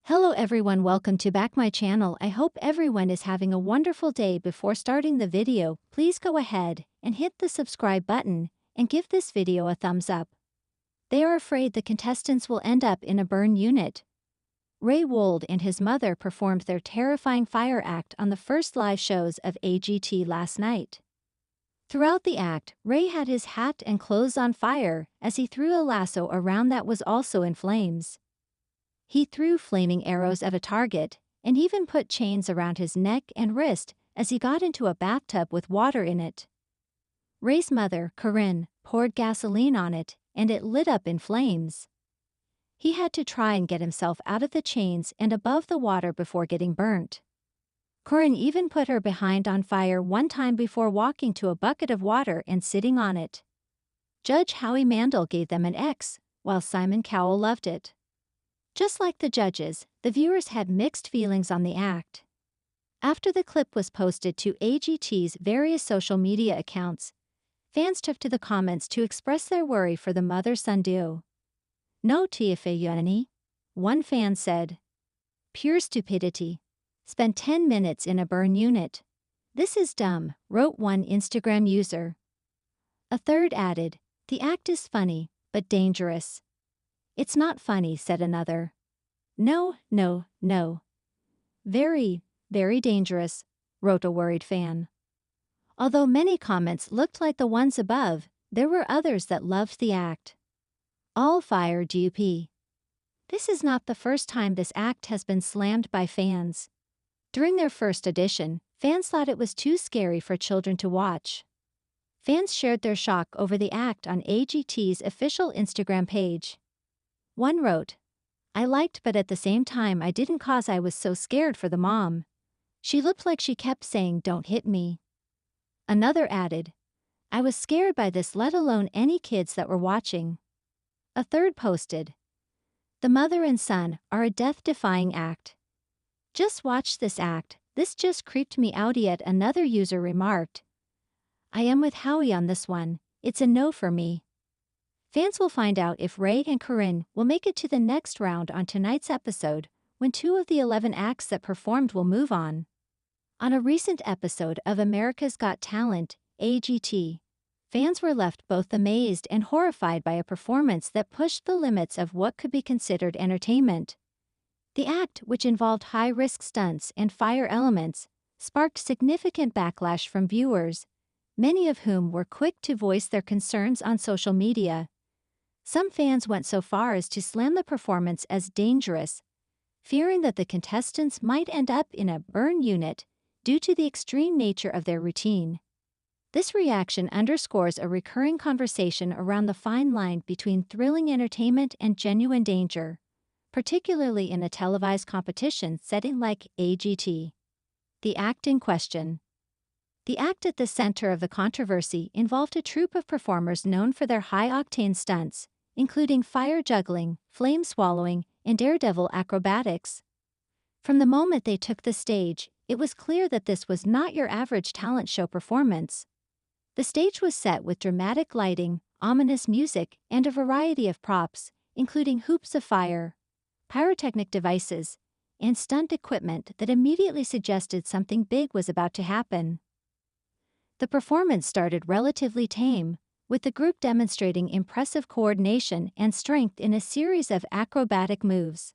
Hello everyone, welcome to back my channel. I hope everyone is having a wonderful day. Before starting the video, please go ahead and hit the subscribe button and give this video a thumbs up. They are afraid the contestants will end up in a burn unit. Ray Wold and his mother performed their terrifying fire act on the first live shows of AGT last night. Throughout the act, Ray had his hat and clothes on fire as he threw a lasso around that was also in flames. He threw flaming arrows at a target, and even put chains around his neck and wrist as he got into a bathtub with water in it. Ray's mother, Corinne, poured gasoline on it, and it lit up in flames. He had to try and get himself out of the chains and above the water before getting burnt. Corinne even put her behind on fire one time before walking to a bucket of water and sitting on it. Judge Howie Mandel gave them an X, while Simon Cowell loved it. Just like the judges, the viewers had mixed feelings on the act. After the clip was posted to AGT's various social media accounts, fans took to the comments to express their worry for the mother-son duo. No TFA, one fan said. Pure stupidity. Spent 10 minutes in a burn unit. This is dumb, wrote one Instagram user. A third added, the act is funny, but dangerous. It's not funny, said another. No. Very, very dangerous, wrote a worried fan. Although many comments looked like the ones above, there were others that loved the act. All fire DUP. This is not the first time this act has been slammed by fans. During their first edition, fans thought it was too scary for children to watch. Fans shared their shock over the act on AGT's official Instagram page. One wrote, I liked but at the same time I didn't cause I was so scared for the mom. She looked like she kept saying don't hit me. Another added, I was scared by this let alone any kids that were watching. A third posted, the mother and son are a death-defying act. Just watch this act, this just creeped me out. Yet another user remarked, I am with Howie on this one, it's a no for me. Fans will find out if Ray and Corinne will make it to the next round on tonight's episode, when 2 of the 11 acts that performed will move on. On a recent episode of America's Got Talent, AGT, fans were left both amazed and horrified by a performance that pushed the limits of what could be considered entertainment. The act, which involved high-risk stunts and fire elements, sparked significant backlash from viewers, many of whom were quick to voice their concerns on social media. Some fans went so far as to slam the performance as dangerous, fearing that the contestants might end up in a burn unit due to the extreme nature of their routine. This reaction underscores a recurring conversation around the fine line between thrilling entertainment and genuine danger, particularly in a televised competition setting like AGT. The act in question. The act at the center of the controversy involved a troupe of performers known for their high-octane stunts, including fire juggling, flame swallowing, and daredevil acrobatics. From the moment they took the stage, it was clear that this was not your average talent show performance. The stage was set with dramatic lighting, ominous music, and a variety of props, including hoops of fire, pyrotechnic devices, and stunt equipment that immediately suggested something big was about to happen. The performance started relatively tame, with the group demonstrating impressive coordination and strength in a series of acrobatic moves.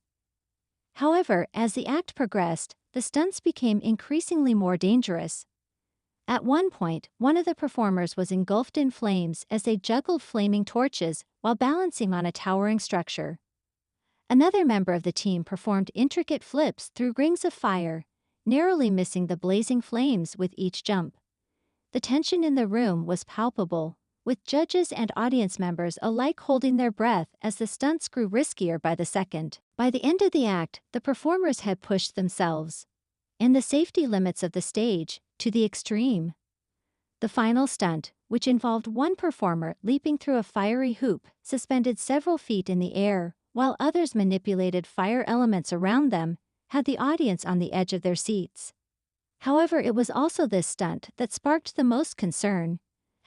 However, as the act progressed, the stunts became increasingly more dangerous. At one point, one of the performers was engulfed in flames as they juggled flaming torches while balancing on a towering structure. Another member of the team performed intricate flips through rings of fire, narrowly missing the blazing flames with each jump. The tension in the room was palpable, with judges and audience members alike holding their breath as the stunts grew riskier by the second. By the end of the act, the performers had pushed themselves and the safety limits of the stage to the extreme. The final stunt, which involved one performer leaping through a fiery hoop suspended several feet in the air, while others manipulated fire elements around them, had the audience on the edge of their seats. However, it was also this stunt that sparked the most concern,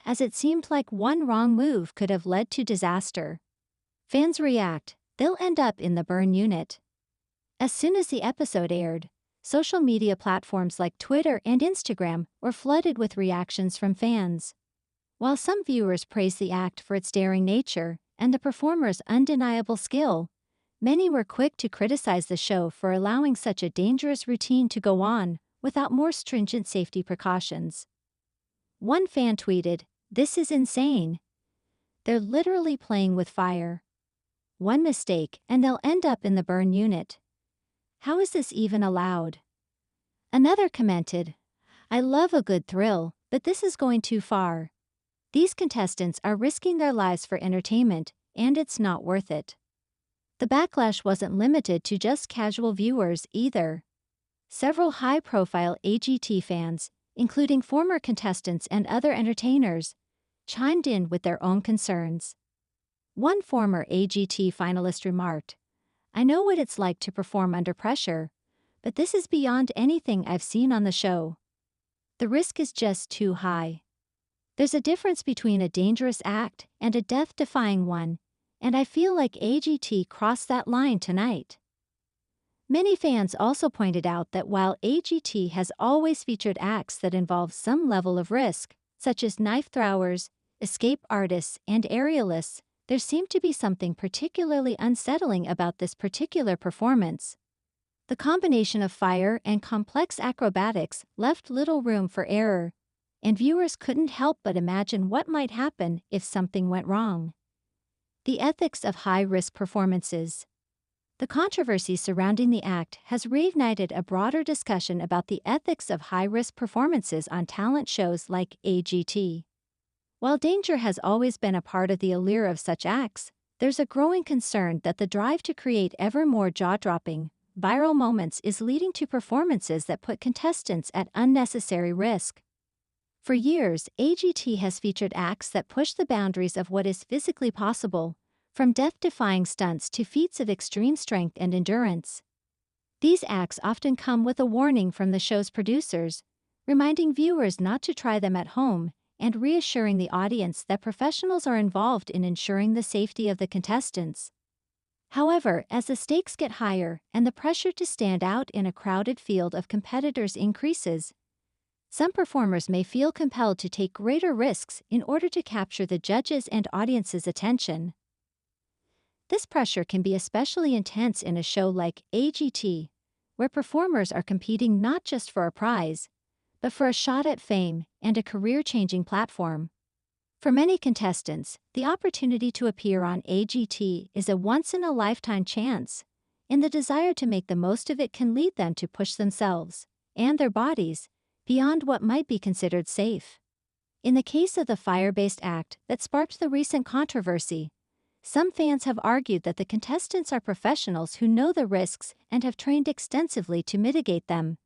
as it seemed like one wrong move could have led to disaster. Fans react, they'll end up in the burn unit. As soon as the episode aired, social media platforms like Twitter and Instagram were flooded with reactions from fans. While some viewers praised the act for its daring nature and the performer's undeniable skill, many were quick to criticize the show for allowing such a dangerous routine to go on without more stringent safety precautions. One fan tweeted, "This is insane. They're literally playing with fire. One mistake and they'll end up in the burn unit. How is this even allowed?" Another commented, "I love a good thrill, but this is going too far. These contestants are risking their lives for entertainment, and it's not worth it." The backlash wasn't limited to just casual viewers either. Several high-profile AGT fans, including former contestants and other entertainers, chimed in with their own concerns. One former AGT finalist remarked, "I know what it's like to perform under pressure, but this is beyond anything I've seen on the show. The risk is just too high. There's a difference between a dangerous act and a death-defying one, and I feel like AGT crossed that line tonight." Many fans also pointed out that while AGT has always featured acts that involve some level of risk, such as knife throwers, escape artists, and aerialists, there seemed to be something particularly unsettling about this particular performance. The combination of fire and complex acrobatics left little room for error, and viewers couldn't help but imagine what might happen if something went wrong. The ethics of high-risk performances. The controversy surrounding the act has reignited a broader discussion about the ethics of high-risk performances on talent shows like AGT. While danger has always been a part of the allure of such acts, there's a growing concern that the drive to create ever more jaw-dropping, viral moments is leading to performances that put contestants at unnecessary risk. For years, AGT has featured acts that push the boundaries of what is physically possible, from death-defying stunts to feats of extreme strength and endurance. These acts often come with a warning from the show's producers, reminding viewers not to try them at home and reassuring the audience that professionals are involved in ensuring the safety of the contestants. However, as the stakes get higher and the pressure to stand out in a crowded field of competitors increases, some performers may feel compelled to take greater risks in order to capture the judges' and audience's attention. This pressure can be especially intense in a show like AGT, where performers are competing not just for a prize, but for a shot at fame and a career-changing platform. For many contestants, the opportunity to appear on AGT is a once-in-a-lifetime chance, and the desire to make the most of it can lead them to push themselves and their bodies beyond what might be considered safe. In the case of the fire-based act that sparked the recent controversy, some fans have argued that the contestants are professionals who know the risks and have trained extensively to mitigate them.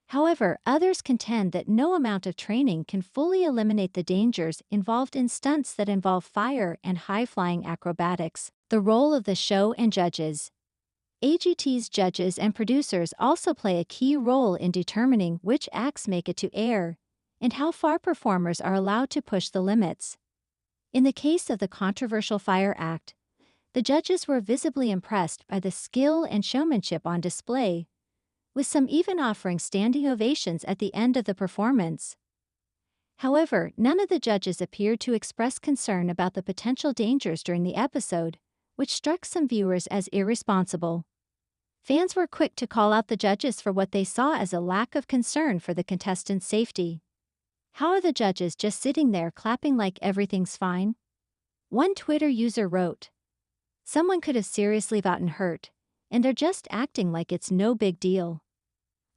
However, others contend that no amount of training can fully eliminate the dangers involved in stunts that involve fire and high-flying acrobatics. The role of the show and judges. AGT's judges and producers also play a key role in determining which acts make it to air and how far performers are allowed to push the limits. In the case of the controversial Fire Act, the judges were visibly impressed by the skill and showmanship on display, with some even offering standing ovations at the end of the performance. However, none of the judges appeared to express concern about the potential dangers during the episode, which struck some viewers as irresponsible. Fans were quick to call out the judges for what they saw as a lack of concern for the contestants' safety. "How are the judges just sitting there clapping like everything's fine?" One Twitter user wrote, "Someone could have seriously gotten hurt, and they're just acting like it's no big deal."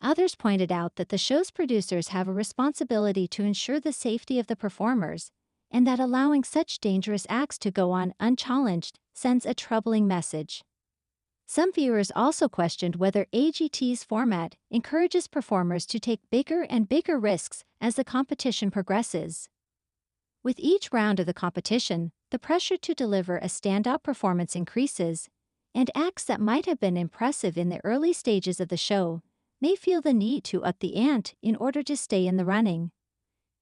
Others pointed out that the show's producers have a responsibility to ensure the safety of the performers, and that allowing such dangerous acts to go on unchallenged sends a troubling message. Some viewers also questioned whether AGT's format encourages performers to take bigger and bigger risks as the competition progresses. With each round of the competition, the pressure to deliver a standout performance increases, and acts that might have been impressive in the early stages of the show may feel the need to up the ante in order to stay in the running.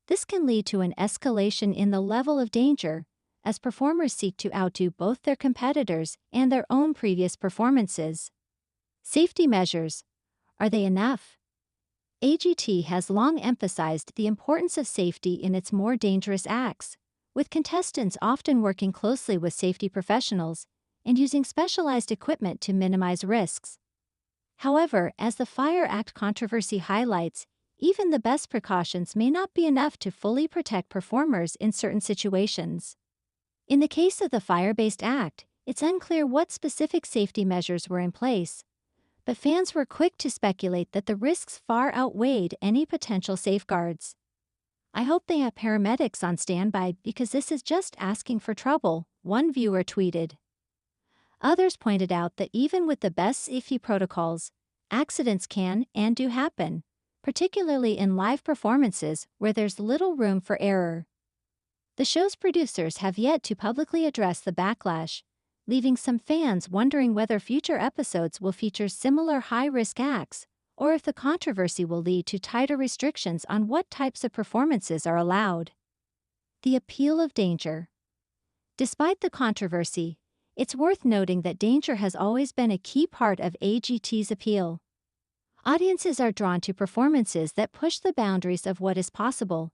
This can lead to an escalation in the level of danger, as performers seek to outdo both their competitors and their own previous performances. Safety measures. Are they enough? AGT has long emphasized the importance of safety in its more dangerous acts, with contestants often working closely with safety professionals and using specialized equipment to minimize risks. However, as the Fire Act controversy highlights, even the best precautions may not be enough to fully protect performers in certain situations. In the case of the fire-based act, it's unclear what specific safety measures were in place, but fans were quick to speculate that the risks far outweighed any potential safeguards. "I hope they have paramedics on standby because this is just asking for trouble," one viewer tweeted. Others pointed out that even with the best safety protocols, accidents can and do happen, particularly in live performances where there's little room for error. The show's producers have yet to publicly address the backlash, leaving some fans wondering whether future episodes will feature similar high-risk acts, or if the controversy will lead to tighter restrictions on what types of performances are allowed. The appeal of danger. Despite the controversy, it's worth noting that danger has always been a key part of AGT's appeal. Audiences are drawn to performances that push the boundaries of what is possible,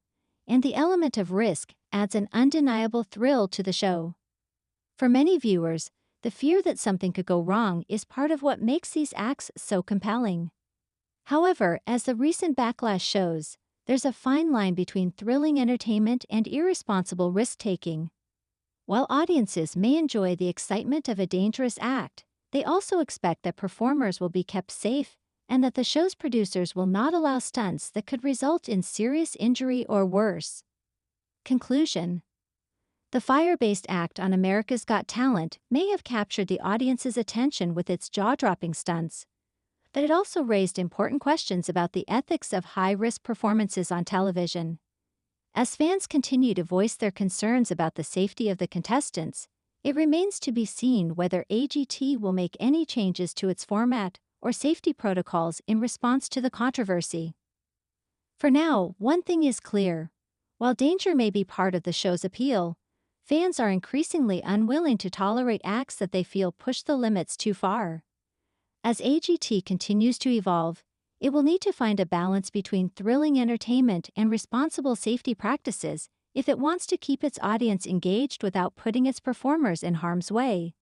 and the element of risk adds an undeniable thrill to the show. For many viewers, the fear that something could go wrong is part of what makes these acts so compelling. However, as the recent backlash shows, there's a fine line between thrilling entertainment and irresponsible risk-taking. While audiences may enjoy the excitement of a dangerous act, they also expect that performers will be kept safe and that the show's producers will not allow stunts that could result in serious injury or worse. Conclusion. The fire-based act on America's Got Talent may have captured the audience's attention with its jaw-dropping stunts, but it also raised important questions about the ethics of high-risk performances on television. As fans continue to voice their concerns about the safety of the contestants, it remains to be seen whether AGT will make any changes to its format or safety protocols in response to the controversy. For now, one thing is clear. While danger may be part of the show's appeal, fans are increasingly unwilling to tolerate acts that they feel push the limits too far. As AGT continues to evolve, it will need to find a balance between thrilling entertainment and responsible safety practices if it wants to keep its audience engaged without putting its performers in harm's way.